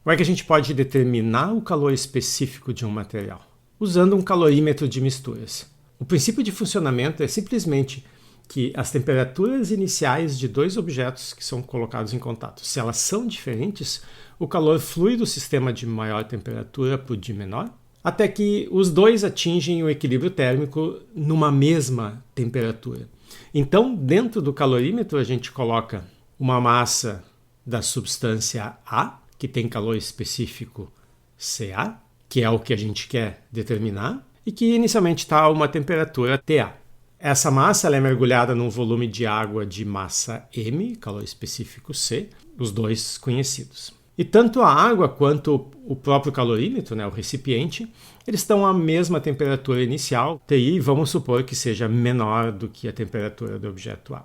Como é que a gente pode determinar o calor específico de um material? Usando um calorímetro de misturas. O princípio de funcionamento é simplesmente que as temperaturas iniciais de dois objetos que são colocados em contato, se elas são diferentes, o calor flui do sistema de maior temperatura para o de menor, até que os dois atingem o equilíbrio térmico numa mesma temperatura. Então, dentro do calorímetro, a gente coloca uma massa da substância A, que tem calor específico Ca, que é o que a gente quer determinar, e que inicialmente está a uma temperatura Ta. Essa massa ela é mergulhada num volume de água de massa M, calor específico C, os dois conhecidos. E tanto a água quanto o próprio calorímetro, o recipiente, eles estão à mesma temperatura inicial, Ti, vamos supor que seja menor do que a temperatura do objeto A.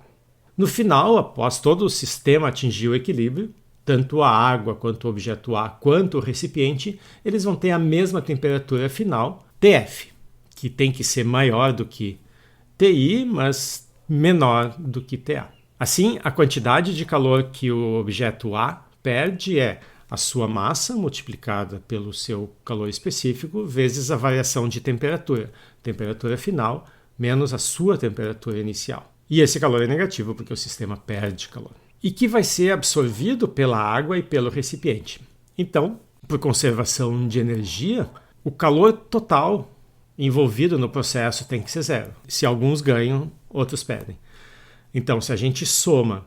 No final, após todo o sistema atingir o equilíbrio, tanto a água quanto o objeto A quanto o recipiente, eles vão ter a mesma temperatura final, Tf, que tem que ser maior do que Ti, mas menor do que Ta. Assim, a quantidade de calor que o objeto A perde é a sua massa multiplicada pelo seu calor específico vezes a variação de temperatura final, menos a sua temperatura inicial. E esse calor é negativo porque o sistema perde calor. E que vai ser absorvido pela água e pelo recipiente. Então, por conservação de energia, o calor total envolvido no processo tem que ser zero. Se alguns ganham, outros perdem. Então, se a gente soma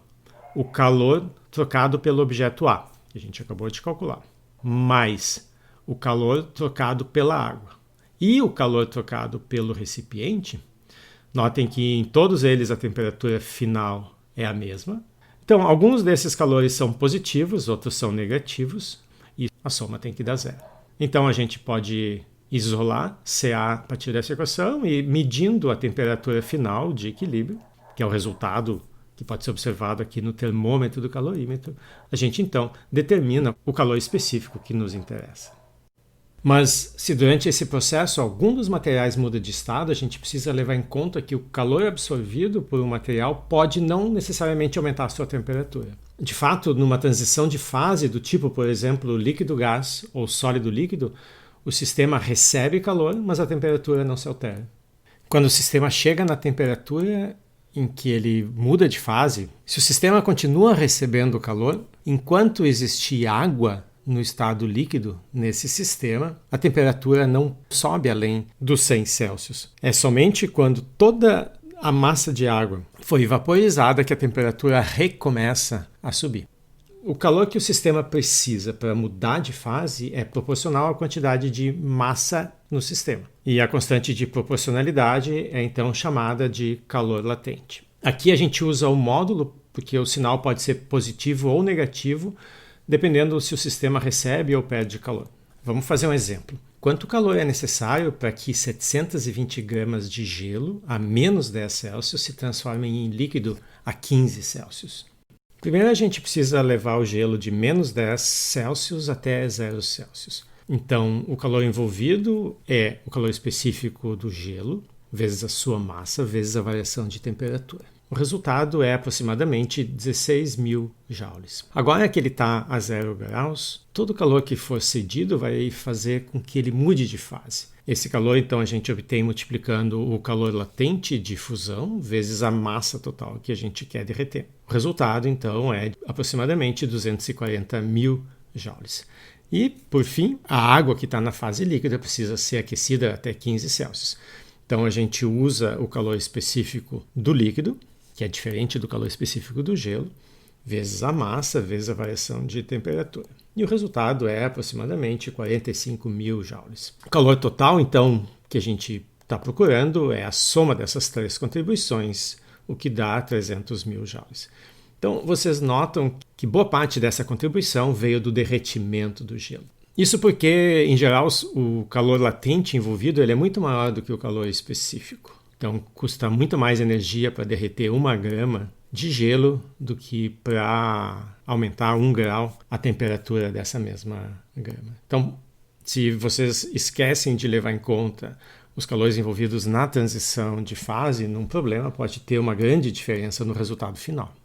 o calor trocado pelo objeto A, que a gente acabou de calcular, mais o calor trocado pela água e o calor trocado pelo recipiente, notem que em todos eles a temperatura final é a mesma. Então, alguns desses calores são positivos, outros são negativos, e a soma tem que dar zero. Então, a gente pode isolar Ca a partir dessa equação e medindo a temperatura final de equilíbrio, que é o resultado que pode ser observado aqui no termômetro do calorímetro, a gente então determina o calor específico que nos interessa. Mas se durante esse processo algum dos materiais muda de estado, a gente precisa levar em conta que o calor absorvido por um material pode não necessariamente aumentar a sua temperatura. De fato, numa transição de fase do tipo, por exemplo, líquido-gás ou sólido-líquido, o sistema recebe calor, mas a temperatura não se altera. Quando o sistema chega na temperatura em que ele muda de fase, se o sistema continua recebendo calor, enquanto existir água no estado líquido nesse sistema, a temperatura não sobe além dos 100 Celsius. É somente quando toda a massa de água foi vaporizada que a temperatura recomeça a subir. O calor que o sistema precisa para mudar de fase é proporcional à quantidade de massa no sistema. E a constante de proporcionalidade é então chamada de calor latente. Aqui a gente usa o módulo porque o sinal pode ser positivo ou negativo, dependendo se o sistema recebe ou perde calor. Vamos fazer um exemplo. Quanto calor é necessário para que 720 gramas de gelo a menos 10 Celsius se transformem em líquido a 15 Celsius? Primeiro a gente precisa levar o gelo de menos 10 Celsius até 0 Celsius. Então, o calor envolvido é o calor específico do gelo, vezes a sua massa, vezes a variação de temperatura. O resultado é aproximadamente 16.000 joules. Agora que ele está a 0 graus, todo o calor que for cedido vai fazer com que ele mude de fase. Esse calor, então, a gente obtém multiplicando o calor latente de fusão vezes a massa total que a gente quer derreter. O resultado, então, é aproximadamente 240.000 joules. E, por fim, a água que está na fase líquida precisa ser aquecida até 15 Celsius. Então, a gente usa o calor específico do líquido, que é diferente do calor específico do gelo, vezes a massa, vezes a variação de temperatura. E o resultado é aproximadamente 45.000 joules. O calor total, então, que a gente está procurando é a soma dessas três contribuições, o que dá 300.000 joules. Então, vocês notam que boa parte dessa contribuição veio do derretimento do gelo. Isso porque, em geral, o calor latente envolvido ele é muito maior do que o calor específico. Então, custa muito mais energia para derreter 1 grama de gelo do que para aumentar 1 grau a temperatura dessa mesma grama. Então, se vocês esquecem de levar em conta os calores envolvidos na transição de fase, num problema pode ter uma grande diferença no resultado final.